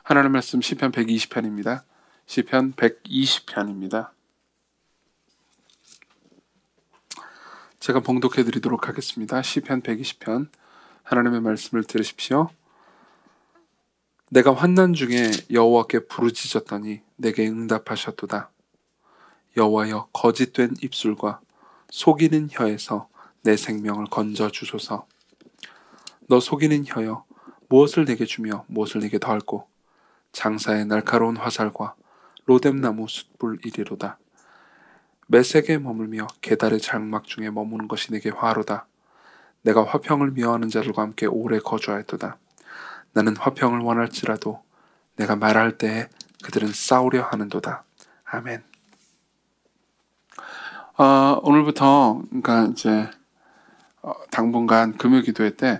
하나님 말씀 시편 120편입니다. 시편 120편입니다. 제가 봉독해 드리도록 하겠습니다. 시편 120편 하나님의 말씀을 들으십시오. 내가 환난 중에 여호와께 부르짖었더니 내게 응답하셨도다. 여호와여, 거짓된 입술과 속이는 혀에서 내 생명을 건져 주소서. 너 속이는 혀여, 무엇을 내게 주며 무엇을 내게 더할꼬. 장사의 날카로운 화살과 로뎀나무 숯불이리로다. 메색에 머물며 게달의 장막 중에 머무는 것이 내게 화로다. 내가 화평을 미워하는 자들과 함께 오래 거주하였도다. 나는 화평을 원할지라도 내가 말할 때에 그들은 싸우려 하는도다. 아멘. 오늘부터 그러니까 이제 당분간 금요기도회 때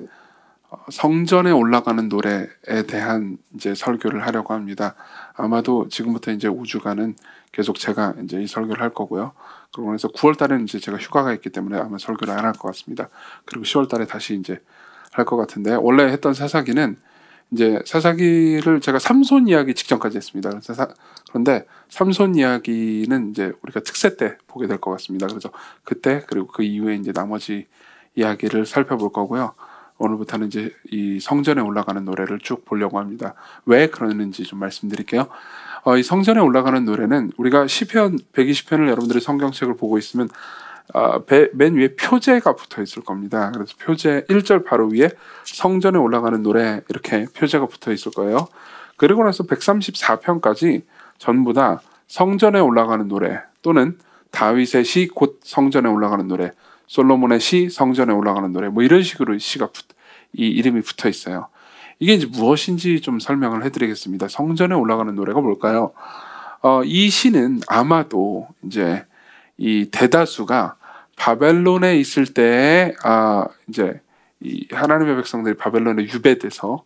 성전에 올라가는 노래에 대한 이제 설교를 하려고 합니다. 아마도 지금부터 이제 5주간은 계속 제가 이제 이 설교를 할 거고요. 그러고 나서 9월 달에는 이제 제가 휴가가 있기 때문에 아마 설교를 안 할 것 같습니다. 그리고 10월 달에 다시 이제 할 것 같은데, 원래 했던 사사기는 이제 사사기를 제가 삼손 이야기 직전까지 했습니다. 그런데 삼손 이야기는 이제 우리가 특세 때 보게 될 것 같습니다. 그래서 그때 그리고 그 이후에 이제 나머지 이야기를 살펴볼 거고요. 오늘부터는 이제 이 성전에 올라가는 노래를 쭉 보려고 합니다. 왜 그러는지 좀 말씀드릴게요. 이 성전에 올라가는 노래는 우리가 시편 120편을 여러분들이 성경책을 보고 있으면 맨 위에 표제가 붙어 있을 겁니다. 그래서 표제 1절 바로 위에 성전에 올라가는 노래 이렇게 표제가 붙어 있을 거예요. 그리고 나서 134편까지 전부 다 성전에 올라가는 노래 또는 다윗의 시 곧 성전에 올라가는 노래, 솔로몬의 시 성전에 올라가는 노래, 뭐 이런 식으로 이 이름이 붙어 있어요. 이게 이제 무엇인지 좀 설명을 해드리겠습니다. 성전에 올라가는 노래가 뭘까요? 이 시는 아마도 이제 이 대다수가 바벨론에 있을 때에 이제 이 하나님의 백성들이 바벨론에 유배돼서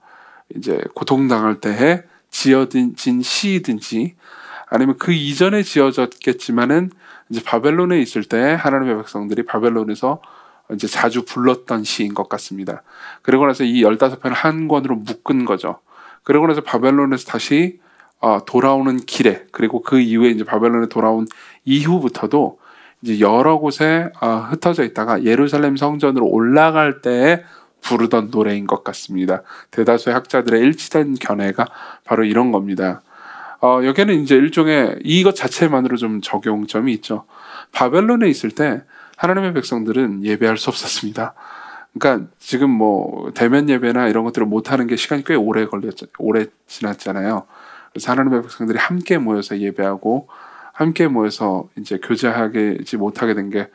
이제 고통당할 때에 지어진 시든지 아니면 그 이전에 지어졌겠지만은 이제 바벨론에 있을 때 하나님의 백성들이 바벨론에서 이제 자주 불렀던 시인 것 같습니다. 그리고 나서 이 15편을 한 권으로 묶은 거죠. 그리고 나서 바벨론에서 다시 돌아오는 길에, 그리고 그 이후에 이제 바벨론에 돌아온 이후부터도 이제 여러 곳에 흩어져 있다가 예루살렘 성전으로 올라갈 때에 부르던 노래인 것 같습니다. 대다수의 학자들의 일치된 견해가 바로 이런 겁니다. 여기는 이제 일종의 이것 자체만으로 좀 적용점이 있죠. 바벨론에 있을 때 하나님의 백성들은 예배할 수 없었습니다. 그러니까 지금 뭐 대면 예배나 이런 것들을 못하는 게 시간이 꽤 오래 지났잖아요. 그래서 하나님의 백성들이 함께 모여서 예배하고 함께 모여서 이제 교제하지 못하게 된 게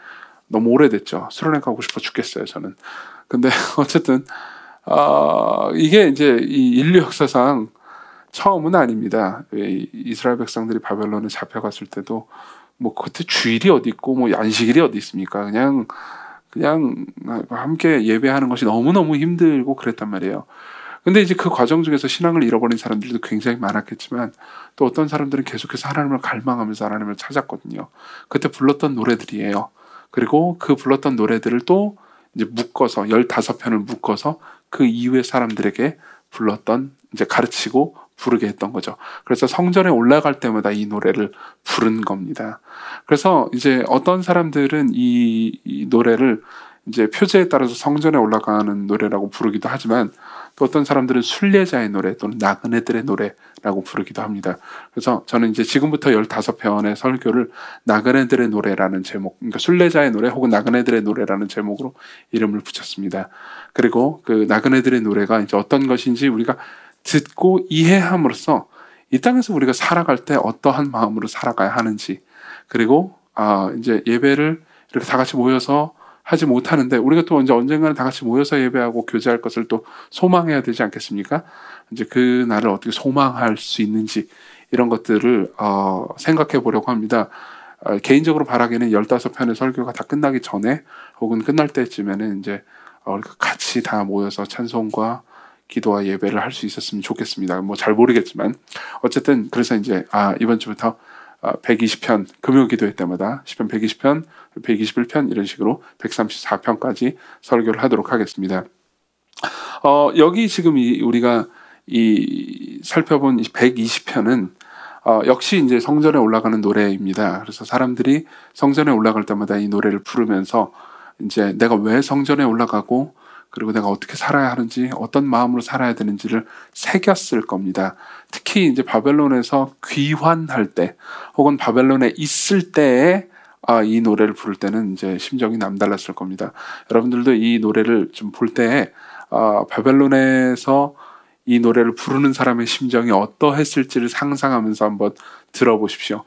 너무 오래됐죠. 수련회 가고 싶어 죽겠어요, 저는. 근데 어쨌든 이게 이제 이 인류 역사상 처음은 아닙니다. 이스라엘 백성들이 바벨론에 잡혀갔을 때도 뭐 그때 주일이 어디 있고 뭐 안식일이 어디 있습니까? 그냥 함께 예배하는 것이 너무너무 힘들고 그랬단 말이에요. 근데 이제 그 과정 중에서 신앙을 잃어버린 사람들도 굉장히 많았겠지만 또 어떤 사람들은 계속해서 하나님을 갈망하면서 하나님을 찾았거든요. 그때 불렀던 노래들이에요. 그리고 그 불렀던 노래들을 또 이제 묶어서 15편을 묶어서 그 이후의 사람들에게 불렀던, 이제 가르치고 부르게 했던 거죠. 그래서 성전에 올라갈 때마다 이 노래를 부른 겁니다. 그래서 이제 어떤 사람들은 이 노래를 이제 표제에 따라서 성전에 올라가는 노래라고 부르기도 하지만 또 어떤 사람들은 순례자의 노래 또는 나그네들의 노래라고 부르기도 합니다. 그래서 저는 이제 지금부터 15편의 설교를 나그네들의 노래라는 제목, 그러니까 순례자의 노래 혹은 나그네들의 노래라는 제목으로 이름을 붙였습니다. 그리고 그 나그네들의 노래가 이제 어떤 것인지 우리가 듣고 이해함으로써 이 땅에서 우리가 살아갈 때 어떠한 마음으로 살아가야 하는지, 그리고 이제 예배를 이렇게 다 같이 모여서 하지 못하는데 우리가 또 언젠가는 다 같이 모여서 예배하고 교제할 것을 또 소망해야 되지 않겠습니까? 이제 그 날을 어떻게 소망할 수 있는지 이런 것들을 생각해 보려고 합니다. 개인적으로 바라기는 15편의 설교가 다 끝나기 전에 혹은 끝날 때쯤에는 이제 같이 다 모여서 찬송과 기도와 예배를 할 수 있었으면 좋겠습니다. 뭐 잘 모르겠지만 어쨌든 그래서 이제 이번 주부터 120편 금요 기도회 때마다 시편 120편, 121편 이런 식으로 134편까지 설교를 하도록 하겠습니다. 여기 지금 우리가 이 살펴본 120편은 역시 이제 성전에 올라가는 노래입니다. 그래서 사람들이 성전에 올라갈 때마다 이 노래를 부르면서 이제 내가 왜 성전에 올라가고 그리고 내가 어떻게 살아야 하는지 어떤 마음으로 살아야 되는지를 새겼을 겁니다. 특히 이제 바벨론에서 귀환할 때 혹은 바벨론에 있을 때에 이 노래를 부를 때는 이제 심정이 남달랐을 겁니다. 여러분들도 이 노래를 좀 볼 때 바벨론에서 이 노래를 부르는 사람의 심정이 어떠했을지를 상상하면서 한번 들어보십시오.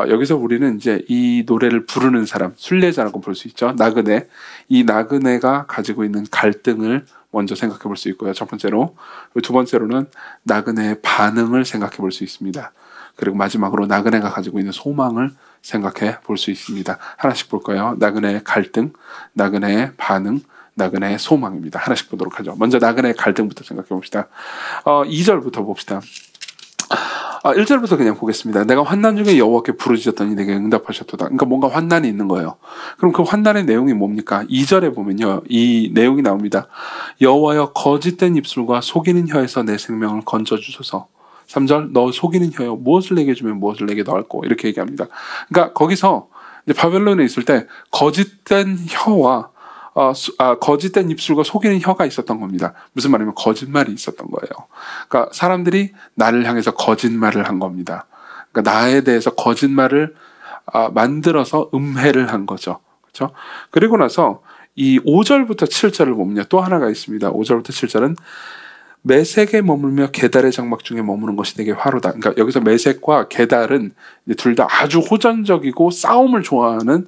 여기서 우리는 이제 이 노래를 부르는 사람, 순례자라고 볼 수 있죠. 나그네. 이 나그네가 가지고 있는 갈등을 먼저 생각해 볼 수 있고요. 첫 번째로. 두 번째로는 나그네의 반응을 생각해 볼 수 있습니다. 그리고 마지막으로 나그네가 가지고 있는 소망을 생각해 볼 수 있습니다. 하나씩 볼까요? 나그네의 갈등, 나그네의 반응, 나그네의 소망입니다. 하나씩 보도록 하죠. 먼저 나그네의 갈등부터 생각해 봅시다. 2절부터 봅시다. 1절부터 그냥 보겠습니다. 내가 환난 중에 여호와께 부르짖었더니 내게 응답하셨도다. 그러니까 뭔가 환난이 있는 거예요. 그럼 그 환난의 내용이 뭡니까? 2절에 보면요, 이 내용이 나옵니다. 여호와여 거짓된 입술과 속이는 혀에서 내 생명을 건져주소서. 3절 너 속이는 혀여 무엇을 내게 주면 무엇을 내게 더할꼬, 이렇게 얘기합니다. 그러니까 거기서 이제 바벨론에 있을 때 거짓된 혀와 거짓된 입술과 속이는 혀가 있었던 겁니다. 무슨 말이냐면 거짓말이 있었던 거예요. 그러니까 사람들이 나를 향해서 거짓말을 한 겁니다. 그러니까 나에 대해서 거짓말을 만들어서 음해를 한 거죠. 그렇죠? 그리고 나서 이 5절부터 7절을 보면요, 또 하나가 있습니다. 5절부터 7절은 메색에 머물며 게달의 장막 중에 머무는 것이 되게 화로다. 그러니까 여기서 메색과 게달은 둘 다 아주 호전적이고 싸움을 좋아하는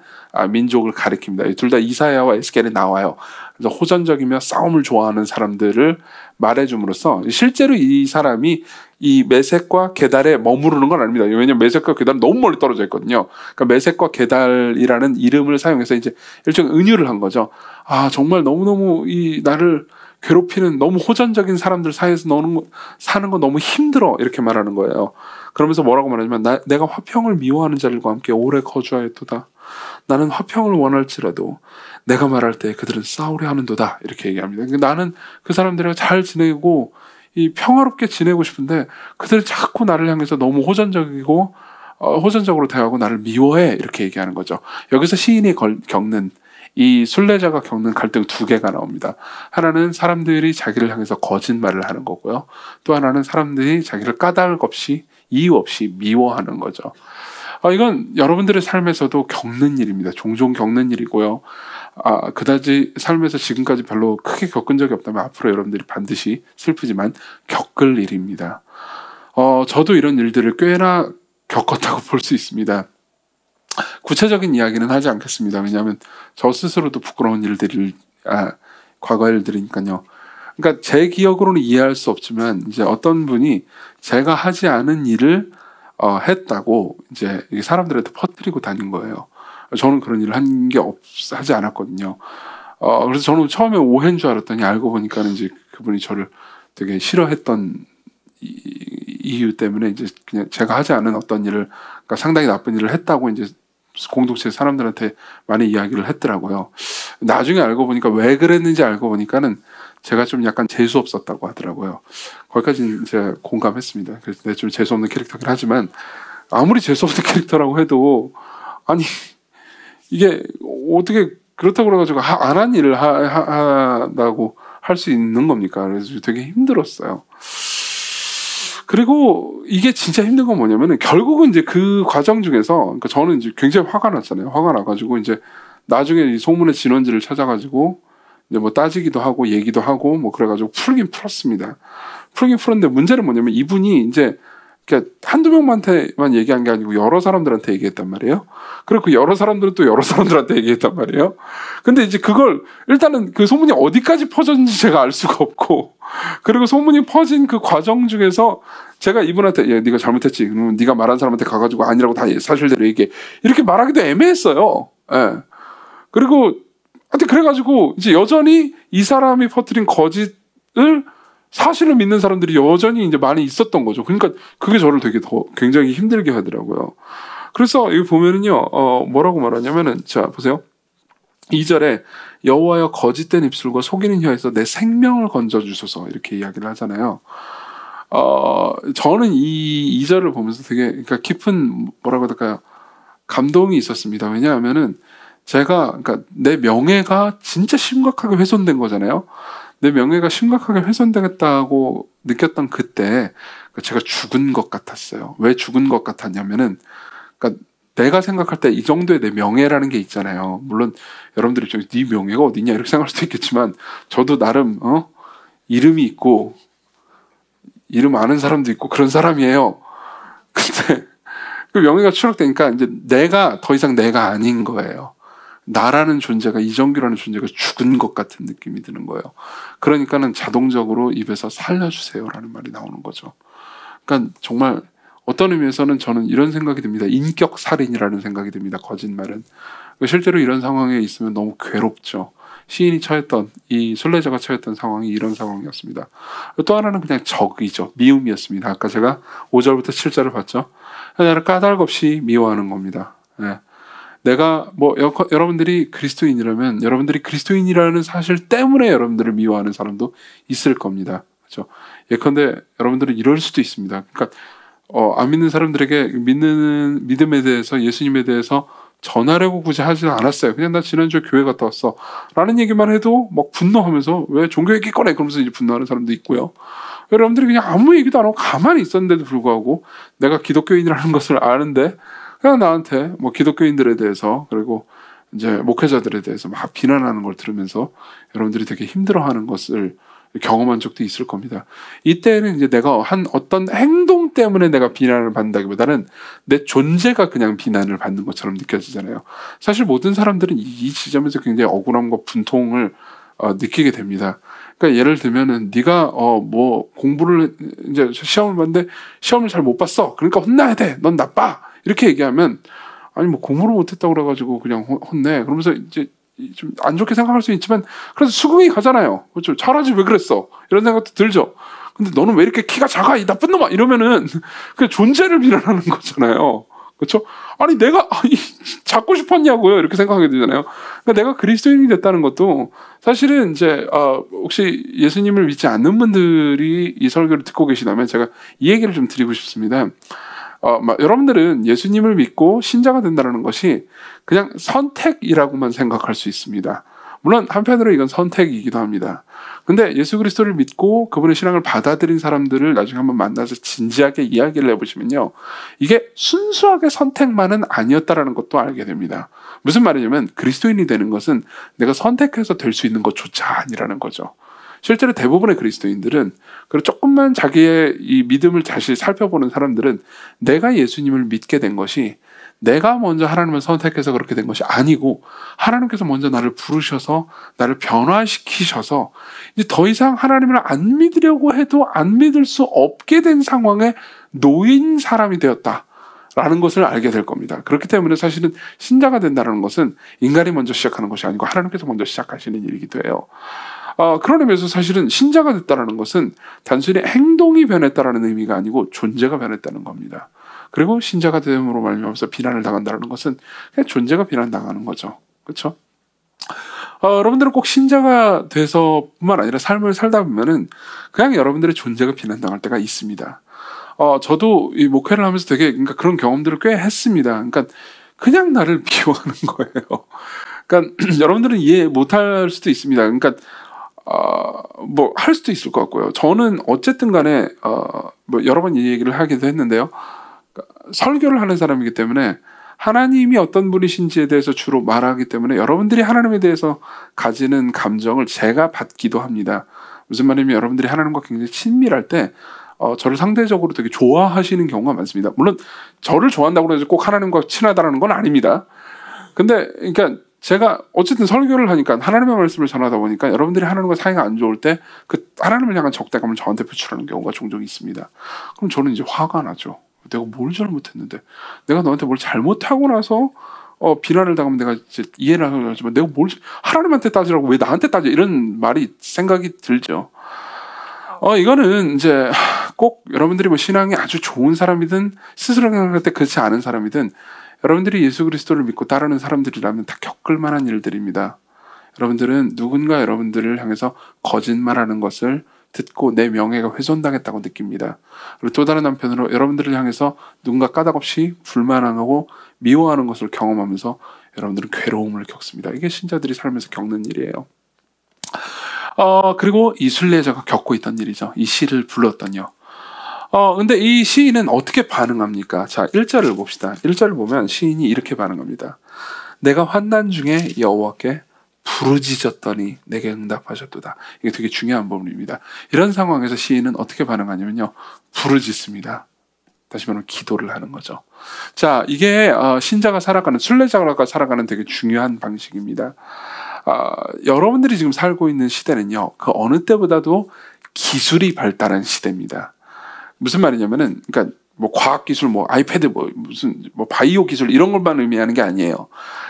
민족을 가리킵니다. 둘 다 이사야와 에스겔에 나와요. 그래서 호전적이며 싸움을 좋아하는 사람들을 말해줌으로써 실제로 이 사람이 이 메색과 게달에 머무르는 건 아닙니다. 왜냐하면 메색과 게달은 너무 멀리 떨어져 있거든요. 그러니까 메색과 게달이라는 이름을 사용해서 이제 일종의 은유를 한 거죠. 정말 너무너무 이 나를 괴롭히는 너무 호전적인 사람들 사이에서 사는 거 너무 힘들어, 이렇게 말하는 거예요. 그러면서 뭐라고 말하냐면 내가 화평을 미워하는 자들과 함께 오래 거주하였도다. 나는 화평을 원할지라도 내가 말할 때 그들은 싸우려 하는도다, 이렇게 얘기합니다. 나는 그 사람들이랑 잘 지내고 이 평화롭게 지내고 싶은데 그들은 자꾸 나를 향해서 너무 호전적이고 호전적으로 대하고 나를 미워해, 이렇게 얘기하는 거죠. 여기서 시인이 겪는 이 순례자가 겪는 갈등 두 개가 나옵니다. 하나는 사람들이 자기를 향해서 거짓말을 하는 거고요. 또 하나는 사람들이 자기를 까닭 없이 이유 없이 미워하는 거죠. 이건 여러분들의 삶에서도 겪는 일입니다. 종종 겪는 일이고요. 그다지 삶에서 지금까지 별로 크게 겪은 적이 없다면 앞으로 여러분들이 반드시 슬프지만 겪을 일입니다. 저도 이런 일들을 꽤나 겪었다고 볼 수 있습니다. 구체적인 이야기는 하지 않겠습니다. 왜냐하면 저 스스로도 부끄러운 일들을 과거 일들이니까요. 그러니까 제 기억으로는 이해할 수 없지만 이제 어떤 분이 제가 하지 않은 일을 했다고 이제 사람들한테 퍼뜨리고 다닌 거예요. 저는 그런 일을 하지 않았거든요. 그래서 저는 처음에 오해인 줄 알았더니 알고 보니까는 이제 그분이 저를 되게 싫어했던 이유 때문에 이제 그냥 제가 하지 않은 어떤 일을, 그러니까 상당히 나쁜 일을 했다고 이제 공동체 사람들한테 많이 이야기를 했더라고요. 나중에 알고 보니까 왜 그랬는지 알고 보니까는 제가 좀 약간 재수 없었다고 하더라고요. 거기까지는 제가 공감했습니다. 그래서 내가 좀 재수 없는 캐릭터긴 하지만 아무리 재수 없는 캐릭터라고 해도 아니 이게 어떻게 그렇다고 그래가지고 안 한 일을 한다고 할 수 있는 겁니까? 그래서 되게 힘들었어요. 그리고 이게 진짜 힘든 건 뭐냐면은 결국은 이제 그 과정 중에서, 그러니까 저는 이제 굉장히 화가 났잖아요. 화가 나가지고 이제 나중에 이 소문의 진원지를 찾아가지고 이제 뭐 따지기도 하고 얘기도 하고 뭐 그래가지고 풀긴 풀었습니다. 풀긴 풀었는데 문제는 뭐냐면 이분이 이제 그러니까 한두 명한테만 얘기한 게 아니고 여러 사람들한테 얘기했단 말이에요. 그리고 그 여러 사람들은 또 여러 사람들한테 얘기했단 말이에요. 근데 이제 그걸 일단은 그 소문이 어디까지 퍼졌는지 제가 알 수가 없고, 그리고 소문이 퍼진 그 과정 중에서 제가 이분한테 네가 잘못했지, 그러면 네가 말한 사람한테 가가지고 아니라고 다 사실대로 얘기해, 이렇게 말하기도 애매했어요. 예. 그리고 하여튼 그래가지고 이제 여전히 이 사람이 퍼뜨린 거짓을 사실을 믿는 사람들이 여전히 이제 많이 있었던 거죠. 그러니까 그게 저를 되게 더 굉장히 힘들게 하더라고요. 그래서 여기 보면은요, 뭐라고 말하냐면은, 자, 보세요. 2절에 여호와여 거짓된 입술과 속이는 혀에서 내 생명을 건져주소서, 이렇게 이야기를 하잖아요. 저는 이 2절을 보면서 되게 그러니까 깊은 뭐라고 해야 될까요? 감동이 있었습니다. 왜냐하면은 제가 그러니까 내 명예가 진짜 심각하게 훼손된 거잖아요. 내 명예가 심각하게 훼손되겠다고 느꼈던 그때 제가 죽은 것 같았어요. 왜 죽은 것 같았냐면은 그러니까 내가 생각할 때 이 정도의 내 명예라는 게 있잖아요. 물론 여러분들이 네 명예가 어디냐 이렇게 생각할 수도 있겠지만 저도 나름 이름이 있고 이름 아는 사람도 있고 그런 사람이에요. 근데 그 명예가 추락되니까 이제 내가 더 이상 내가 아닌 거예요. 나라는 존재가 이정규라는 존재가 죽은 것 같은 느낌이 드는 거예요. 그러니까는 자동적으로 입에서 살려주세요라는 말이 나오는 거죠. 그러니까 정말 어떤 의미에서는 저는 이런 생각이 듭니다. 인격 살인이라는 생각이 듭니다. 거짓말은. 실제로 이런 상황에 있으면 너무 괴롭죠. 시인이 처했던 이 순례자가 처했던 상황이 이런 상황이었습니다. 또 하나는 그냥 적이죠. 미움이었습니다. 아까 제가 5절부터 7절을 봤죠. 나를 까닭 없이 미워하는 겁니다. 네. 내가 여러분들이 그리스도인이라면 여러분들이 그리스도인이라는 사실 때문에 여러분들을 미워하는 사람도 있을 겁니다. 그렇죠? 예컨대 여러분들은 이럴 수도 있습니다. 그러니까 안 믿는 사람들에게 믿는 믿음에 대해서 예수님에 대해서 전하려고 굳이 하지는 않았어요. 그냥 나 지난주에 교회 갔다 왔어 라는 얘기만 해도 막 분노하면서 왜 종교 얘기 꺼내 그러면서 이제 분노하는 사람도 있고요. 여러분들이 그냥 아무 얘기도 안 하고 가만히 있었는데도 불구하고 내가 기독교인이라는 것을 아는데 그냥 나한테 뭐 기독교인들에 대해서 그리고 이제 목회자들에 대해서 막 비난하는 걸 들으면서 여러분들이 되게 힘들어하는 것을 경험한 적도 있을 겁니다. 이때는 이제 내가 한 어떤 행동 때문에 내가 비난을 받는다기보다는 내 존재가 그냥 비난을 받는 것처럼 느껴지잖아요. 사실 모든 사람들은 이 지점에서 굉장히 억울함과 분통을 느끼게 됩니다. 그러니까 예를 들면은 네가 뭐 공부를 이제 시험을 봤는데 시험을 잘 못 봤어. 그러니까 혼나야 돼. 넌 나빠. 이렇게 얘기하면 아니 뭐 공부를 못했다고 그래가지고 그냥 혼내. 그러면서 이제 좀 안 좋게 생각할 수 있지만 그래서 수긍이 가잖아요. 그렇죠? 잘하지 왜 그랬어? 이런 생각도 들죠. 근데 너는 왜 이렇게 키가 작아? 이 나쁜 놈아! 이러면은 그 존재를 비난하는 거잖아요. 그렇죠? 아니 내가 잡고 싶었냐고요? 이렇게 생각하게 되잖아요. 그러니까 내가 그리스도인이 됐다는 것도 사실은 이제 혹시 예수님을 믿지 않는 분들이 이 설교를 듣고 계시다면 제가 이 얘기를 좀 드리고 싶습니다. 여러분들은 예수님을 믿고 신자가 된다는 것이 그냥 선택이라고만 생각할 수 있습니다. 물론 한편으로 이건 선택이기도 합니다. 근데 예수 그리스도를 믿고 그분의 신앙을 받아들인 사람들을 나중에 한번 만나서 진지하게 이야기를 해보시면요. 이게 순수하게 선택만은 아니었다라는 것도 알게 됩니다. 무슨 말이냐면 그리스도인이 되는 것은 내가 선택해서 될 수 있는 것조차 아니라는 거죠. 실제로 대부분의 그리스도인들은 그리고 조금만 자기의 이 믿음을 다시 살펴보는 사람들은 내가 예수님을 믿게 된 것이 내가 먼저 하나님을 선택해서 그렇게 된 것이 아니고 하나님께서 먼저 나를 부르셔서 나를 변화시키셔서 이제 더 이상 하나님을 안 믿으려고 해도 안 믿을 수 없게 된 상황에 놓인 사람이 되었다라는 것을 알게 될 겁니다. 그렇기 때문에 사실은 신자가 된다는 것은 인간이 먼저 시작하는 것이 아니고 하나님께서 먼저 시작하시는 일이기도 해요. 그런 의미에서 사실은 신자가 됐다는 것은 단순히 행동이 변했다는 의미가 아니고 존재가 변했다는 겁니다. 그리고 신자가 됨으로 말미암아서 비난을 당한다는 것은 그냥 존재가 비난당하는 거죠. 그렇죠? 여러분들은 꼭 신자가 돼서뿐만 아니라 삶을 살다 보면은 그냥 여러분들의 존재가 비난당할 때가 있습니다. 저도 이 목회를 하면서 되게 그러니까 그런 경험들을 꽤 했습니다. 그러니까 그냥 나를 비호하는 거예요. 그러니까 여러분들은 이해 못할 수도 있습니다. 그러니까 뭐 할 수도 있을 것 같고요. 저는 어쨌든 간에 뭐 여러 번 이 얘기를 하기도 했는데요. 설교를 하는 사람이기 때문에 하나님이 어떤 분이신지에 대해서 주로 말하기 때문에 여러분들이 하나님에 대해서 가지는 감정을 제가 받기도 합니다. 무슨 말이냐면 여러분들이 하나님과 굉장히 친밀할 때 저를 상대적으로 되게 좋아하시는 경우가 많습니다. 물론 저를 좋아한다고 해서 꼭 하나님과 친하다는 건 아닙니다. 근데 그러니까 제가 어쨌든 설교를 하니까 하나님의 말씀을 전하다 보니까 여러분들이 하나님과 사이가 안 좋을 때 그 하나님을 향한 적대감을 저한테 표출하는 경우가 종종 있습니다. 그럼 저는 이제 화가 나죠. 내가 뭘 잘못했는데 내가 너한테 뭘 잘못하고 나서 비난을 당하면 내가 이제 이해를 하지만 내가 뭘 하나님한테 따지라고 왜 나한테 따져 이런 말이 생각이 들죠. 이거는 이제 꼭 여러분들이 뭐 신앙이 아주 좋은 사람이든 스스로 생각할 때 그렇지 않은 사람이든 여러분들이 예수 그리스도를 믿고 따르는 사람들이라면 다 겪을 만한 일들입니다. 여러분들은 누군가 여러분들을 향해서 거짓말하는 것을 듣고 내 명예가 훼손당했다고 느낍니다. 그리고 또 다른 한편으로 여러분들을 향해서 누군가 까닭없이 불만하고 미워하는 것을 경험하면서 여러분들은 괴로움을 겪습니다. 이게 신자들이 살면서 겪는 일이에요. 그리고 이 순례자가 겪고 있던 일이죠. 이 시를 불렀더니요. 근데 이 시인은 어떻게 반응합니까? 자, 1절을 봅시다. 1절을 보면 시인이 이렇게 반응합니다. 내가 환난 중에 여호와께 부르짖었더니 내게 응답하셨도다. 이게 되게 중요한 부분입니다. 이런 상황에서 시인은 어떻게 반응하냐면요. 부르짖습니다. 다시 말하면 기도를 하는 거죠. 자, 이게 신자가 살아가는, 순례자가 살아가는 되게 중요한 방식입니다. 여러분들이 지금 살고 있는 시대는요, 그 어느 때보다도 기술이 발달한 시대입니다. 무슨 말이냐면은, 그러니까 뭐 과학 기술, 뭐 아이패드, 무슨 바이오 기술 이런 것만 의미하는 게 아니에요.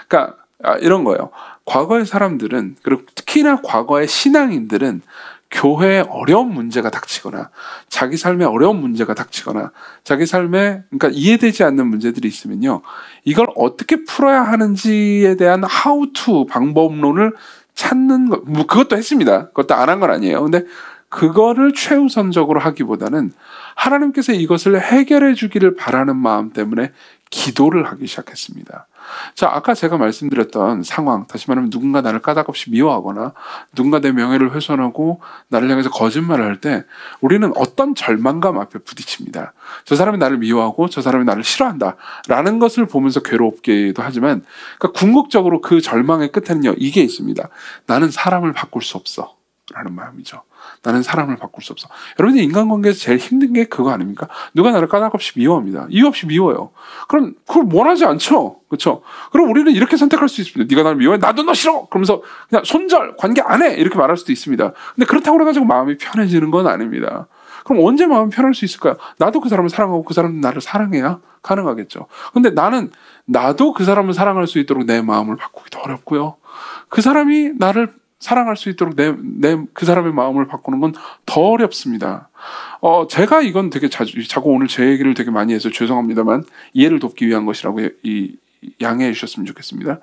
그러니까 이런 거예요. 과거의 사람들은, 그리고 특히나 과거의 신앙인들은 교회에 어려운 문제가 닥치거나 자기 삶에 어려운 문제가 닥치거나 자기 삶에 그러니까 이해되지 않는 문제들이 있으면요, 이걸 어떻게 풀어야 하는지에 대한 how to 방법론을 찾는 것, 뭐 그것도 했습니다. 그것도 안 한 건 아니에요. 근데 그거를 최우선적으로 하기보다는 하나님께서 이것을 해결해 주기를 바라는 마음 때문에 기도를 하기 시작했습니다. 자, 아까 제가 말씀드렸던 상황, 다시 말하면 누군가 나를 까닭없이 미워하거나 누군가 내 명예를 훼손하고 나를 향해서 거짓말을 할 때 우리는 어떤 절망감 앞에 부딪힙니다. 저 사람이 나를 미워하고 저 사람이 나를 싫어한다 라는 것을 보면서 괴롭기도 하지만, 그러니까 궁극적으로 그 절망의 끝에는요, 이게 있습니다. 나는 사람을 바꿀 수 없어 라는 마음이죠. 나는 사람을 바꿀 수 없어. 여러분이 인간관계에서 제일 힘든 게 그거 아닙니까? 누가 나를 까닭없이 미워합니다. 이유 없이 미워요. 그럼 그걸 원하지 않죠. 그렇죠? 그럼 우리는 이렇게 선택할 수 있습니다. 네가 나를 미워해? 나도 너 싫어. 그러면서 그냥 손절, 관계 안 해. 이렇게 말할 수도 있습니다. 근데 그렇다고 해가지고 마음이 편해지는 건 아닙니다. 그럼 언제 마음이 편할 수 있을까요? 나도 그 사람을 사랑하고 그 사람도 나를 사랑해야 가능하겠죠. 근데 나도 그 사람을 사랑할 수 있도록 내 마음을 바꾸기도 어렵고요. 그 사람이 나를 사랑할 수 있도록 그 사람의 마음을 바꾸는 건 더 어렵습니다. 제가 이건 되게 자꾸 오늘 제 얘기를 되게 많이 해서 죄송합니다만 이해를 돕기 위한 것이라고 양해해 주셨으면 좋겠습니다.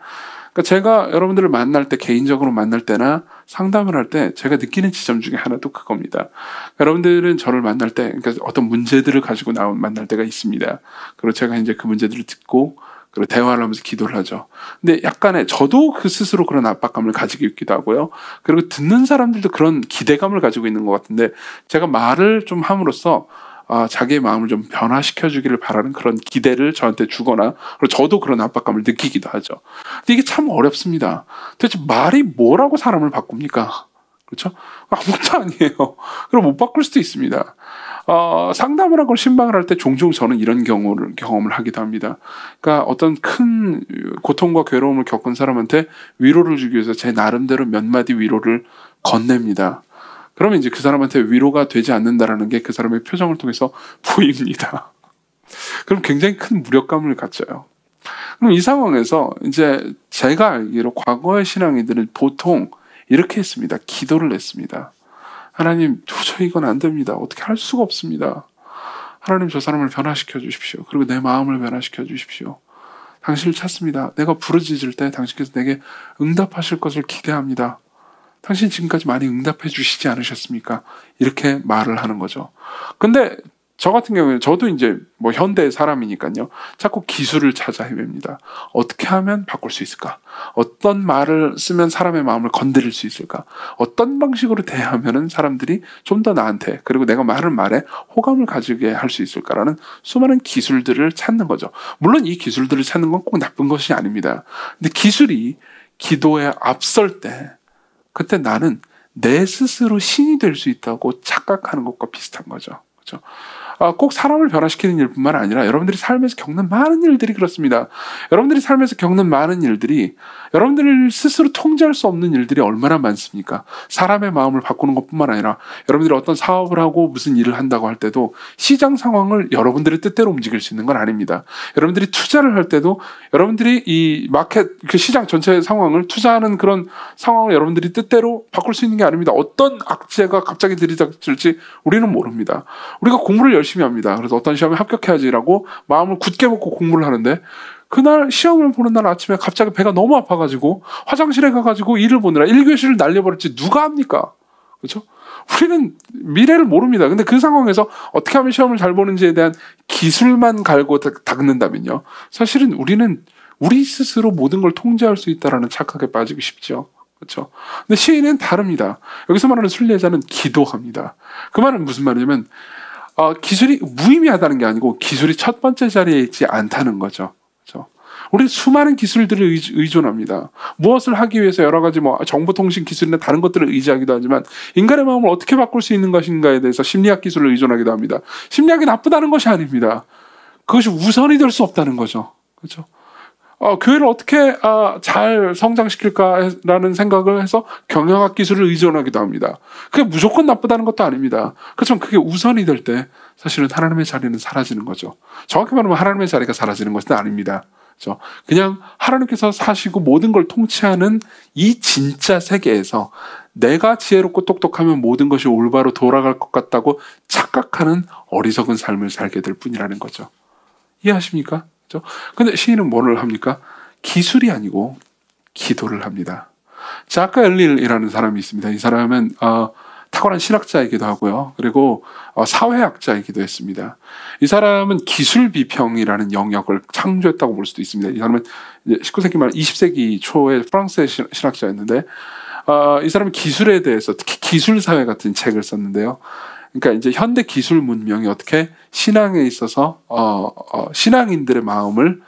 그러니까 제가 여러분들을 만날 때, 개인적으로 만날 때나 상담을 할 때 제가 느끼는 지점 중에 하나도 그겁니다. 여러분들은 저를 만날 때, 그러니까 어떤 문제들을 가지고 만날 때가 있습니다. 그리고 제가 이제 그 문제들을 듣고 그리고 대화를 하면서 기도를 하죠. 근데 약간의, 저도 그 스스로 그런 압박감을 가지고 있기도 하고요. 그리고 듣는 사람들도 그런 기대감을 가지고 있는 것 같은데, 제가 말을 좀 함으로써 자기의 마음을 좀 변화시켜 주기를 바라는 그런 기대를 저한테 주거나, 그리고 저도 그런 압박감을 느끼기도 하죠. 근데 이게 참 어렵습니다. 도대체 말이 뭐라고 사람을 바꿉니까? 그렇죠? 아무것도 아니에요. 그럼 못 바꿀 수도 있습니다. 상담을 하고 신방을 할 때 종종 저는 이런 경험을 하기도 합니다. 그러니까 어떤 큰 고통과 괴로움을 겪은 사람한테 위로를 주기 위해서 제 나름대로 몇 마디 위로를 건넵니다. 그러면 이제 그 사람한테 위로가 되지 않는다라는 게 그 사람의 표정을 통해서 보입니다. 그럼 굉장히 큰 무력감을 갖져요. 그럼 이 상황에서 이제 제가 알기로 과거의 신앙인들은 보통 이렇게 했습니다. 기도를 했습니다. 하나님, 도저히 이건 안 됩니다. 어떻게 할 수가 없습니다. 하나님, 저 사람을 변화시켜 주십시오. 그리고 내 마음을 변화시켜 주십시오. 당신을 찾습니다. 내가 부르짖을 때 당신께서 내게 응답하실 것을 기대합니다. 당신 지금까지 많이 응답해 주시지 않으셨습니까? 이렇게 말을 하는 거죠. 근데 저 같은 경우에는, 저도 이제 뭐 현대 사람이니까요, 자꾸 기술을 찾아 헤맵니다. 어떻게 하면 바꿀 수 있을까? 어떤 말을 쓰면 사람의 마음을 건드릴 수 있을까? 어떤 방식으로 대하면은 사람들이 좀 더 나한테, 그리고 내가 말에 호감을 가지게 할 수 있을까라는 수많은 기술들을 찾는 거죠. 물론 이 기술들을 찾는 건 꼭 나쁜 것이 아닙니다. 근데 기술이 기도에 앞설 때, 그때 나는 내 스스로 신이 될 수 있다고 착각하는 것과 비슷한 거죠. 그렇죠? 꼭 사람을 변화시키는 일뿐만 아니라 여러분들이 삶에서 겪는 많은 일들이 그렇습니다. 여러분들이 삶에서 겪는 많은 일들이, 여러분들 스스로 통제할 수 없는 일들이 얼마나 많습니까? 사람의 마음을 바꾸는 것뿐만 아니라 여러분들이 어떤 사업을 하고 무슨 일을 한다고 할 때도 시장 상황을 여러분들의 뜻대로 움직일 수 있는 건 아닙니다. 여러분들이 투자를 할 때도 여러분들이 이 마켓, 그 시장 전체 상황을, 투자하는 그런 상황을 여러분들이 뜻대로 바꿀 수 있는 게 아닙니다. 어떤 악재가 갑자기 들이닥칠지 우리는 모릅니다. 우리가 공부를 열심히 합니다. 그래서 어떤 시험에 합격해야지라고 마음을 굳게 먹고 공부를 하는데, 그날 시험을 보는 날 아침에 갑자기 배가 너무 아파가지고 화장실에 가가지고 일을 보느라 1교시를 날려버릴지 누가 합니까? 그렇죠? 우리는 미래를 모릅니다. 근데 그 상황에서 어떻게 하면 시험을 잘 보는지에 대한 기술만 갈고 닦는다면요, 사실은 우리는 우리 스스로 모든 걸 통제할 수 있다라는 착각에 빠지고 싶죠. 그렇죠? 근데 시인은 다릅니다. 여기서 말하는 순례자는 기도합니다. 그 말은 무슨 말이냐면 기술이 무의미하다는 게 아니고 기술이 첫 번째 자리에 있지 않다는 거죠. 그렇죠? 우리 수많은 기술들을 의존합니다. 무엇을 하기 위해서 여러 가지 정보통신 기술이나 다른 것들을 의지하기도 하지만 인간의 마음을 어떻게 바꿀 수 있는 것인가에 대해서 심리학 기술을 의존하기도 합니다. 심리학이 나쁘다는 것이 아닙니다. 그것이 우선이 될 수 없다는 거죠. 그렇죠? 교회를 어떻게 잘 성장시킬까라는 생각을 해서 경영학 기술을 의존하기도 합니다. 그게 무조건 나쁘다는 것도 아닙니다. 그렇지만 그게 우선이 될 때 사실은 하나님의 자리는 사라지는 거죠. 정확히 말하면 하나님의 자리가 사라지는 것은 아닙니다. 그렇죠? 그냥 하나님께서 사시고 모든 걸 통치하는 이 진짜 세계에서 내가 지혜롭고 똑똑하면 모든 것이 올바로 돌아갈 것 같다고 착각하는 어리석은 삶을 살게 될 뿐이라는 거죠. 이해하십니까? 근데 시인은 뭐를 합니까? 기술이 아니고 기도를 합니다. 자크 엘릴이라는 사람이 있습니다. 이 사람은 탁월한 신학자이기도 하고요. 그리고 사회학자이기도 했습니다. 이 사람은 기술 비평이라는 영역을 창조했다고 볼 수도 있습니다. 이 사람은 19세기 말 20세기 초에 프랑스의 신학자였는데 이 사람은 기술에 대해서 특히 기술사회 같은 책을 썼는데요. 그러니까 이제 현대 기술 문명이 어떻게 신앙에 있어서 신앙인들의 마음을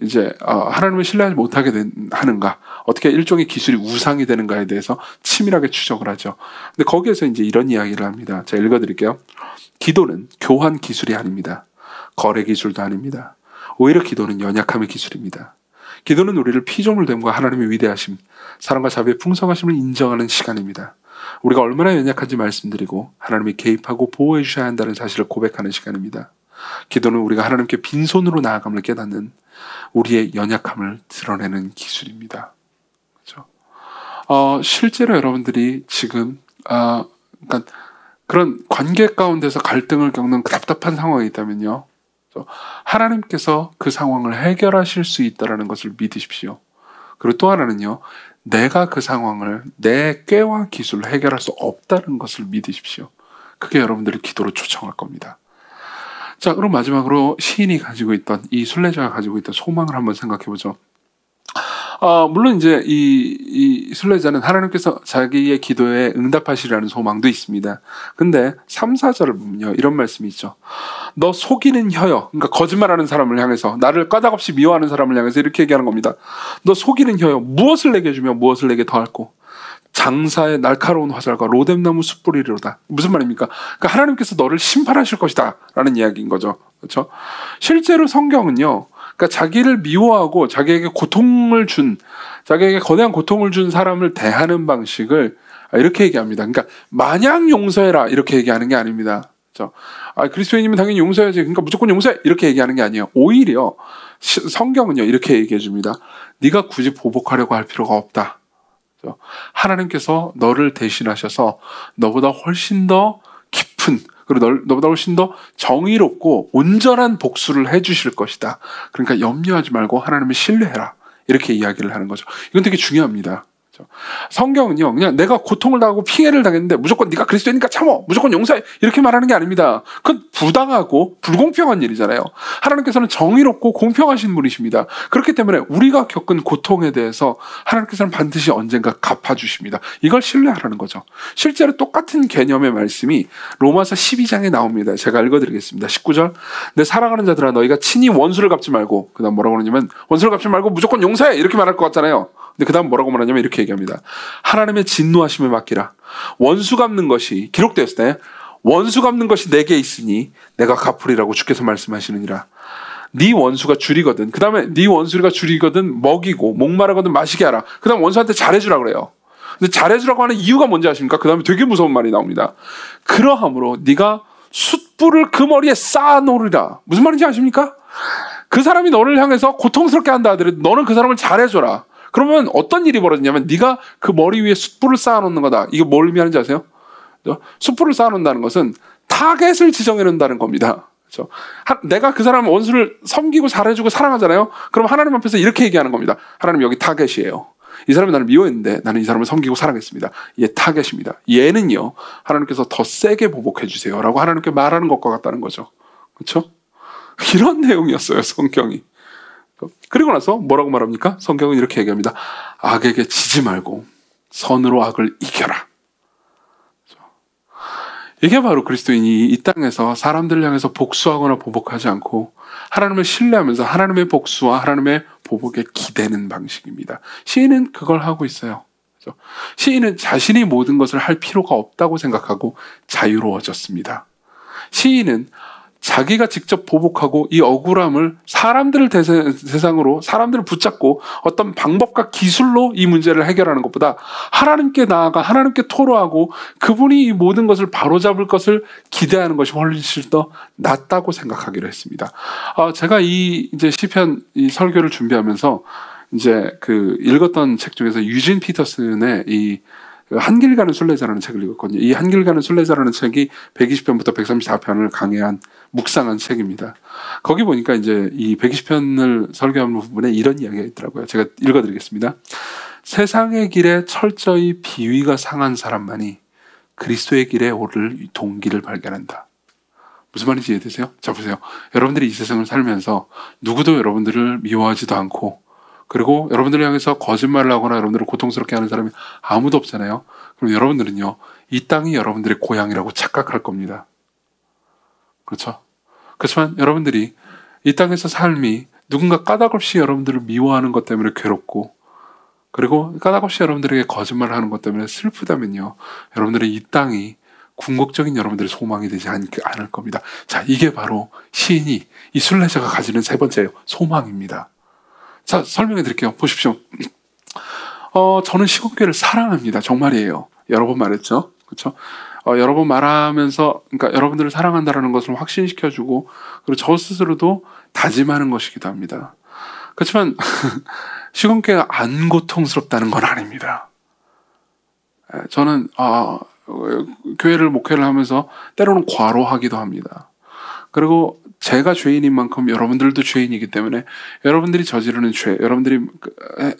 이제 하나님을 신뢰하지 못하게 하는가, 어떻게 일종의 기술이 우상이 되는가에 대해서 치밀하게 추적을 하죠. 근데 거기에서 이제 이런 이야기를 합니다. 제가 읽어드릴게요. 기도는 교환 기술이 아닙니다. 거래 기술도 아닙니다. 오히려 기도는 연약함의 기술입니다. 기도는 우리를 피조물됨과 하나님의 위대하심, 사랑과 자비의 풍성하심을 인정하는 시간입니다. 우리가 얼마나 연약한지 말씀드리고 하나님이 개입하고 보호해 주셔야 한다는 사실을 고백하는 시간입니다. 기도는 우리가 하나님께 빈손으로 나아감을 깨닫는 우리의 연약함을 드러내는 기술입니다. 그렇죠? 실제로 여러분들이 지금 그러니까 그런 관계 가운데서 갈등을 겪는 답답한 상황이 있다면요, 하나님께서 그 상황을 해결하실 수 있다는 것을 믿으십시오. 그리고 또 하나는요, 내가 그 상황을 내 꾀와 기술로 해결할 수 없다는 것을 믿으십시오. 그게 여러분들을 기도로 초청할 겁니다. 자, 그럼 마지막으로 시인이 가지고 있던, 이 순례자가 가지고 있던 소망을 한번 생각해 보죠. 물론 이제 이 순례자는 하나님께서 자기의 기도에 응답하시라는 소망도 있습니다. 근데 3, 4절을 보면요, 이런 말씀이 있죠. 너 속이는 혀여, 그러니까 거짓말하는 사람을 향해서, 나를 까닭없이 미워하는 사람을 향해서 이렇게 얘기하는 겁니다. 너 속이는 혀여, 무엇을 내게 주며 무엇을 내게 더할꼬? 장사의 날카로운 화살과 로뎀나무 숯불이로다. 무슨 말입니까? 그러니까 하나님께서 너를 심판하실 것이다 라는 이야기인 거죠. 그렇죠? 실제로 성경은요, 그러니까 자기를 미워하고 자기에게 고통을 준, 자기에게 거대한 고통을 준 사람을 대하는 방식을 이렇게 얘기합니다. 그러니까 마냥 용서해라 이렇게 얘기하는 게 아닙니다. 그렇죠? 그리스도인이면 당연히 용서해야지, 그러니까 무조건 용서해 이렇게 얘기하는 게 아니에요. 오히려 성경은요, 이렇게 얘기해 줍니다. 네가 굳이 보복하려고 할 필요가 없다. 하나님께서 너를 대신하셔서 너보다 훨씬 더 깊은, 그리고 너보다 훨씬 더 정의롭고 온전한 복수를 해주실 것이다. 그러니까 염려하지 말고 하나님을 신뢰해라. 이렇게 이야기를 하는 거죠. 이건 되게 중요합니다. 성경은요, 그냥 내가 고통을 당하고 피해를 당했는데 무조건 네가 그리스도니까 참어, 무조건 용서해 이렇게 말하는 게 아닙니다. 그건 부당하고 불공평한 일이잖아요. 하나님께서는 정의롭고 공평하신 분이십니다. 그렇기 때문에 우리가 겪은 고통에 대해서 하나님께서는 반드시 언젠가 갚아주십니다. 이걸 신뢰하라는 거죠. 실제로 똑같은 개념의 말씀이 로마서 12장에 나옵니다. 제가 읽어드리겠습니다. 19절. 내 사랑하는 자들아, 너희가 친히 원수를 갚지 말고, 그 다음 뭐라고 그러냐면 원수를 갚지 말고 무조건 용서해 이렇게 말할 것 같잖아요. 근데 그 다음 뭐라고 말하냐면 이렇게 얘기합니다. 하나님의 진노하심을 맡기라. 원수 갚는 것이, 기록되었을 때 원수 갚는 것이 내게 있으니 내가 갚으리라고 주께서 말씀하시느니라. 네 원수가 줄이거든, 그 다음에 네 원수가 줄이거든 먹이고 목마르거든 마시게 하라. 그 다음 원수한테 잘해주라 그래요. 근데 잘해주라고 하는 이유가 뭔지 아십니까? 그 다음에 되게 무서운 말이 나옵니다. 그러함으로 네가 숯불을 그 머리에 쌓아놓으리라. 무슨 말인지 아십니까? 그 사람이 너를 향해서 고통스럽게 한다 하더라도 너는 그 사람을 잘해줘라. 그러면 어떤 일이 벌어지냐면 네가 그 머리 위에 숯불을 쌓아놓는 거다. 이게 뭘 의미하는지 아세요? 숯불을 쌓아놓는다는 것은 타겟을 지정해 놓는다는 겁니다. 그렇죠? 내가 그 사람 원수를 섬기고 잘해주고 사랑하잖아요. 그럼 하나님 앞에서 이렇게 얘기하는 겁니다. 하나님, 여기 타겟이에요. 이 사람이 나를 미워했는데 나는 이 사람을 섬기고 사랑했습니다. 얘 타겟입니다. 얘는요, 하나님께서 더 세게 보복해 주세요 라고 하나님께 말하는 것과 같다는 거죠. 그렇죠? 이런 내용이었어요, 성경이. 그리고 나서 뭐라고 말합니까? 성경은 이렇게 얘기합니다. 악에게 지지 말고 선으로 악을 이겨라. 이게 바로 그리스도인이 이 땅에서 사람들을 향해서 복수하거나 보복하지 않고 하나님을 신뢰하면서 하나님의 복수와 하나님의 보복에 기대는 방식입니다. 시인은 그걸 하고 있어요. 시인은 자신이 모든 것을 할 필요가 없다고 생각하고 자유로워졌습니다. 시인은 자기가 직접 보복하고 이 억울함을 사람들을 대상으로 사람들을 붙잡고 어떤 방법과 기술로 이 문제를 해결하는 것보다 하나님께 나아가 하나님께 토로하고 그분이 이 모든 것을 바로잡을 것을 기대하는 것이 훨씬 더 낫다고 생각하기로 했습니다. 제가 이제 시편 이 설교를 준비하면서 이제 읽었던 책 중에서 유진 피터슨의 이 한길 가는 순례자라는 책을 읽었거든요. 이 한길 가는 순례자라는 책이 120편부터 134편을 강해한 묵상한 책입니다. 거기 보니까 이제 이 120편을 설교하는 부분에 이런 이야기가 있더라고요. 제가 읽어드리겠습니다. 세상의 길에 철저히 비위가 상한 사람만이 그리스도의 길에 오를 동기를 발견한다. 무슨 말인지 이해되세요? 자, 보세요. 여러분들이 이 세상을 살면서 누구도 여러분들을 미워하지도 않고 그리고 여러분들을 향해서 거짓말을 하거나 여러분들을 고통스럽게 하는 사람이 아무도 없잖아요. 그럼 여러분들은요, 이 땅이 여러분들의 고향이라고 착각할 겁니다. 그렇죠? 그렇지만 여러분들이 이 땅에서 삶이 누군가 까닭없이 여러분들을 미워하는 것 때문에 괴롭고 그리고 까닭없이 여러분들에게 거짓말을 하는 것 때문에 슬프다면요, 여러분들의 이 땅이 궁극적인 여러분들의 소망이 되지 않을 겁니다. 자, 이게 바로 시인이 이 순례자가 가지는 세 번째 소망입니다. 자, 설명해 드릴게요. 보십시오. 저는 시공교회를 사랑합니다. 정말이에요. 여러 번 말했죠. 그렇죠? 여러 번 말하면서, 그러니까 여러분들을 사랑한다라는 것을 확신시켜주고, 그리고 저 스스로도 다짐하는 것이기도 합니다. 그렇지만, 시공교회가 안 고통스럽다는 건 아닙니다. 저는, 교회를 목회를 하면서 때로는 과로하기도 합니다. 그리고 제가 죄인인 만큼 여러분들도 죄인이기 때문에 여러분들이 저지르는 죄, 여러분들이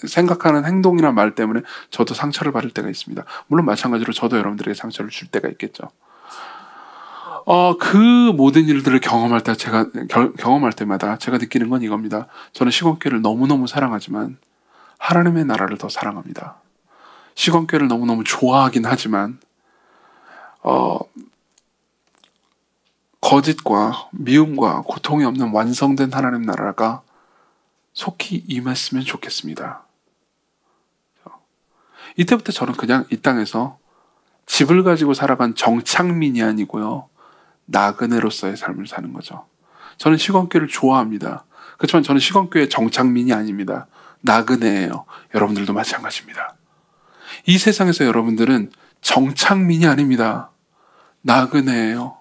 생각하는 행동이나 말 때문에 저도 상처를 받을 때가 있습니다. 물론 마찬가지로 저도 여러분들에게 상처를 줄 때가 있겠죠. 그 모든 일들을 경험할 때마다 제가 느끼는 건 이겁니다. 저는 시건교회를 너무너무 사랑하지만 하나님의 나라를 더 사랑합니다. 시건교회를 너무너무 좋아하긴 하지만 거짓과 미움과 고통이 없는 완성된 하나님 나라가 속히 임했으면 좋겠습니다. 이때부터 저는 그냥 이 땅에서 집을 가지고 살아간 정착민이 아니고요, 나그네로서의 삶을 사는 거죠. 저는 시건교회를 좋아합니다. 그렇지만 저는 시건교회의 정착민이 아닙니다. 나그네예요. 여러분들도 마찬가지입니다. 이 세상에서 여러분들은 정착민이 아닙니다. 나그네예요.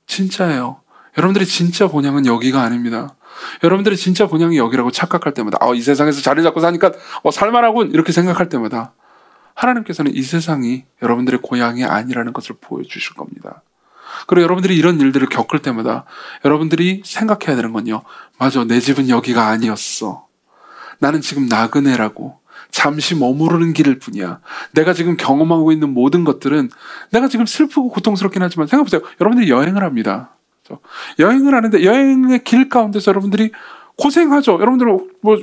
진짜예요. 여러분들의 진짜 본향은 여기가 아닙니다. 여러분들의 진짜 본향이 여기라고 착각할 때마다 이 세상에서 자리 잡고 사니까 살만하군 이렇게 생각할 때마다 하나님께서는 이 세상이 여러분들의 고향이 아니라는 것을 보여주실 겁니다. 그리고 여러분들이 이런 일들을 겪을 때마다 여러분들이 생각해야 되는 건요, 맞아, 내 집은 여기가 아니었어. 나는 지금 나그네라고 잠시 머무르는 길일 뿐이야. 내가 지금 경험하고 있는 모든 것들은 내가 지금 슬프고 고통스럽긴 하지만 생각해보세요. 여러분들이 여행을 합니다. 여행을 하는데 여행의 길 가운데서 여러분들이 고생하죠. 여러분들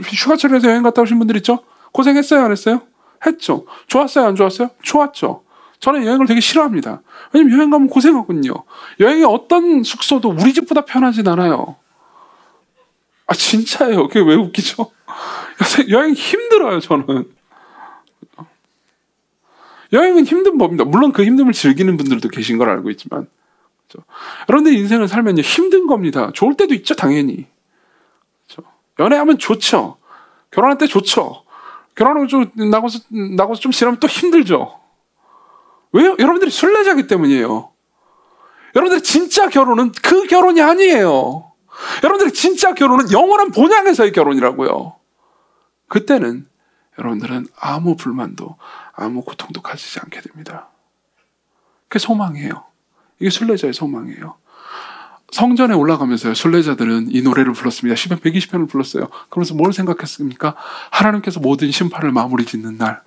휴가철에서 여행 갔다 오신 분들 있죠? 고생했어요, 안 했어요? 했죠. 좋았어요, 안 좋았어요? 좋았죠. 저는 여행을 되게 싫어합니다. 왜냐면 여행 가면 고생하거든요. 여행의 어떤 숙소도 우리 집보다 편하진 않아요. 진짜예요. 그게 왜 웃기죠? 여행 힘들어요, 저는. 여행은 힘든 법입니다. 물론 그 힘듦을 즐기는 분들도 계신 걸 알고 있지만, 그렇죠? 여러분들 인생을 살면요, 힘든 겁니다. 좋을 때도 있죠, 당연히. 그렇죠? 연애하면 좋죠. 결혼할 때 좋죠. 결혼하고 좀 나고서 좀 지나면 또 힘들죠. 왜요? 여러분들이 순례자기 때문이에요. 여러분들의 진짜 결혼은 그 결혼이 아니에요. 여러분들의 진짜 결혼은 영원한 본향에서의 결혼이라고요. 그때는 여러분들은 아무 불만도 아무 고통도 가지지 않게 됩니다. 그게 소망이에요. 이게 순례자의 소망이에요. 성전에 올라가면서요, 순례자들은 이 노래를 불렀습니다. 시편 120편을 불렀어요. 그러면서 뭘 생각했습니까? 하나님께서 모든 심판을 마무리 짓는 날,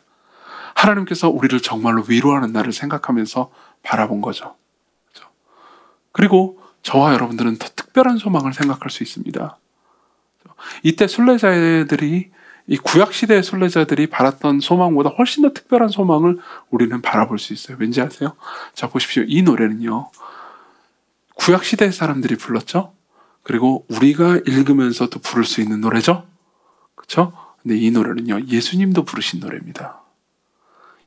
하나님께서 우리를 정말로 위로하는 날을 생각하면서 바라본 거죠. 그리고 저와 여러분들은 더 특별한 소망을 생각할 수 있습니다. 이때 순례자들이, 이 구약시대의 순례자들이 바랐던 소망보다 훨씬 더 특별한 소망을 우리는 바라볼 수 있어요. 왠지 아세요? 자, 보십시오. 이 노래는요, 구약시대 사람들이 불렀죠? 그리고 우리가 읽으면서도 부를 수 있는 노래죠? 그렇죠? 근데 이 노래는요, 예수님도 부르신 노래입니다.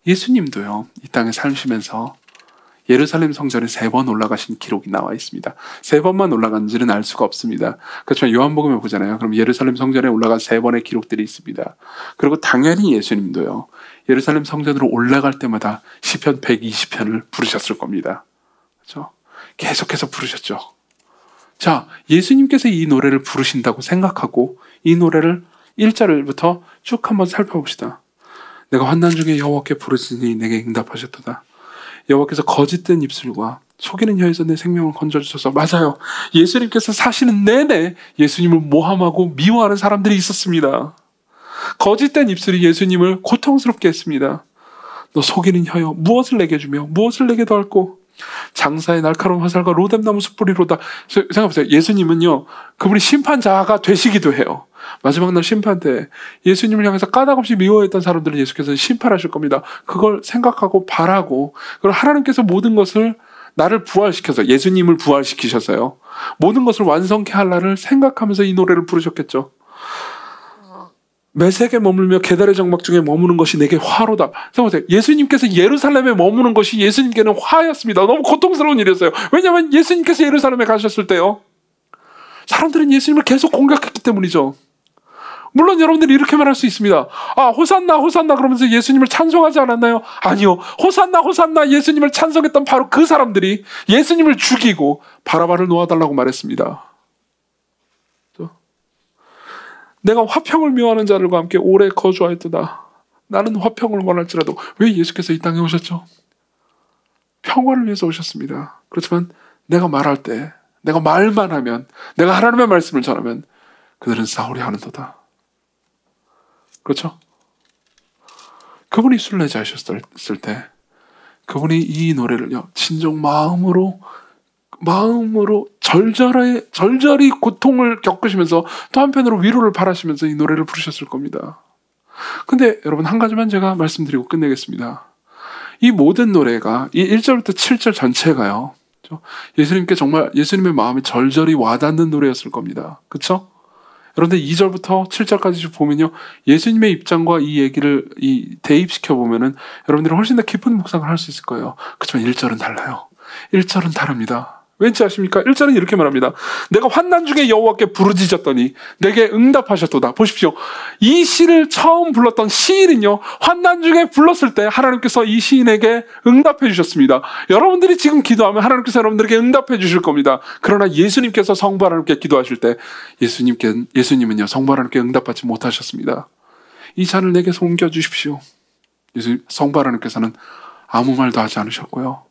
예수님도요, 이 땅에 사시면서 예루살렘 성전에 3번 올라가신 기록이 나와 있습니다. 3번만 올라간지는 알 수가 없습니다. 그렇지만 요한복음에 보잖아요. 그럼 예루살렘 성전에 올라간 3번의 기록들이 있습니다. 그리고 당연히 예수님도요, 예루살렘 성전으로 올라갈 때마다 시편 120편을 부르셨을 겁니다. 그렇죠? 계속해서 부르셨죠. 자, 예수님께서 이 노래를 부르신다고 생각하고 이 노래를 1절부터 쭉 한번 살펴봅시다. 내가 환난 중에 여호와께 부르짖으니 내게 응답하셨도다. 여호와께서 거짓된 입술과 속이는 혀에서 내 생명을 건져주셔서. 맞아요. 예수님께서 사시는 내내 예수님을 모함하고 미워하는 사람들이 있었습니다. 거짓된 입술이 예수님을 고통스럽게 했습니다. 너 속이는 혀여, 무엇을 내게 주며 무엇을 내게 더할꼬? 장사의 날카로운 화살과 로뎀나무 숯불이로다. 생각해보세요. 예수님은요, 그분이 심판자가 되시기도 해요. 마지막 날 심판 때 예수님을 향해서 까닭없이 미워했던 사람들을 예수께서 심판하실 겁니다. 그걸 생각하고 바라고, 그리고 하나님께서 모든 것을 나를 부활시켜서, 예수님을 부활시키셔서요, 모든 것을 완성케 할 날을 생각하면서 이 노래를 부르셨겠죠. 메색에 머물며 계달의 정막 중에 머무는 것이 내게 화로다. 생각하세요. 예수님께서 예루살렘에 머무는 것이 예수님께는 화였습니다. 너무 고통스러운 일이었어요. 왜냐하면 예수님께서 예루살렘에 가셨을 때요, 사람들은 예수님을 계속 공격했기 때문이죠. 물론 여러분들이 이렇게 말할 수 있습니다. 아, 호산나 호산나 그러면서 예수님을 찬송하지 않았나요? 아니요. 호산나 호산나 예수님을 찬송했던 바로 그 사람들이 예수님을 죽이고 바라바를 놓아달라고 말했습니다. 내가 화평을 미워하는 자들과 함께 오래 거주하였도다. 나는 화평을 원할지라도. 왜 예수께서 이 땅에 오셨죠? 평화를 위해서 오셨습니다. 그렇지만 내가 말할 때, 내가 말만 하면, 내가 하나님의 말씀을 전하면 그들은 싸우려 하는도다. 그렇죠? 그분이 순례자이셨을 때 그분이 이 노래를요, 진정 마음으로 절절히 고통을 겪으시면서 또 한편으로 위로를 바라시면서 이 노래를 부르셨을 겁니다. 근데 여러분, 한 가지만 제가 말씀드리고 끝내겠습니다. 이 모든 노래가, 이 1절부터 7절 전체가요, 예수님께 정말 예수님의 마음이 절절히 와닿는 노래였을 겁니다. 그렇죠? 그런데 2절부터 7절까지 보면요, 예수님의 입장과 이 얘기를 대입시켜 보면은 여러분들이 훨씬 더 깊은 묵상을 할 수 있을 거예요. 그렇지만 1절은 달라요. 1절은 다릅니다. 왠지 아십니까? 1절은 이렇게 말합니다. 내가 환난 중에 여호와께 부르짖었더니 내게 응답하셨도다. 보십시오. 이 시를 처음 불렀던 시인은요, 환난 중에 불렀을 때 하나님께서 이 시인에게 응답해 주셨습니다. 여러분들이 지금 기도하면 하나님께서 여러분들에게 응답해 주실 겁니다. 그러나 예수님께서 성부 하나님께 기도하실 때 예수님은요, 성부 하나님께 응답받지 못하셨습니다. 이 잔을 내게서 옮겨 주십시오. 성부 하나님께서는 아무 말도 하지 않으셨고요.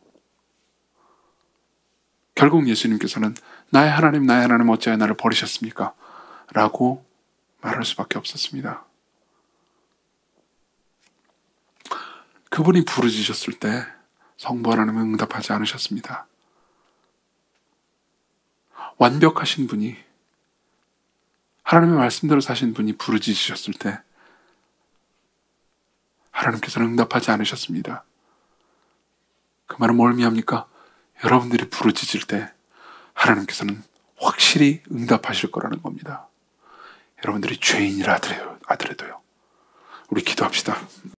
결국 예수님께서는 나의 하나님 어찌하여 나를 버리셨습니까? 라고 말할 수밖에 없었습니다. 그분이 부르짖으셨을 때 성부 하나님은 응답하지 않으셨습니다. 완벽하신 분이, 하나님의 말씀대로 사신 분이 부르짖으셨을 때 하나님께서는 응답하지 않으셨습니다. 그 말은 뭘 의미합니까? 여러분들이 부르짖을 때 하나님께서는 확실히 응답하실 거라는 겁니다. 여러분들이 죄인이라 하더라도요. 우리 기도합시다.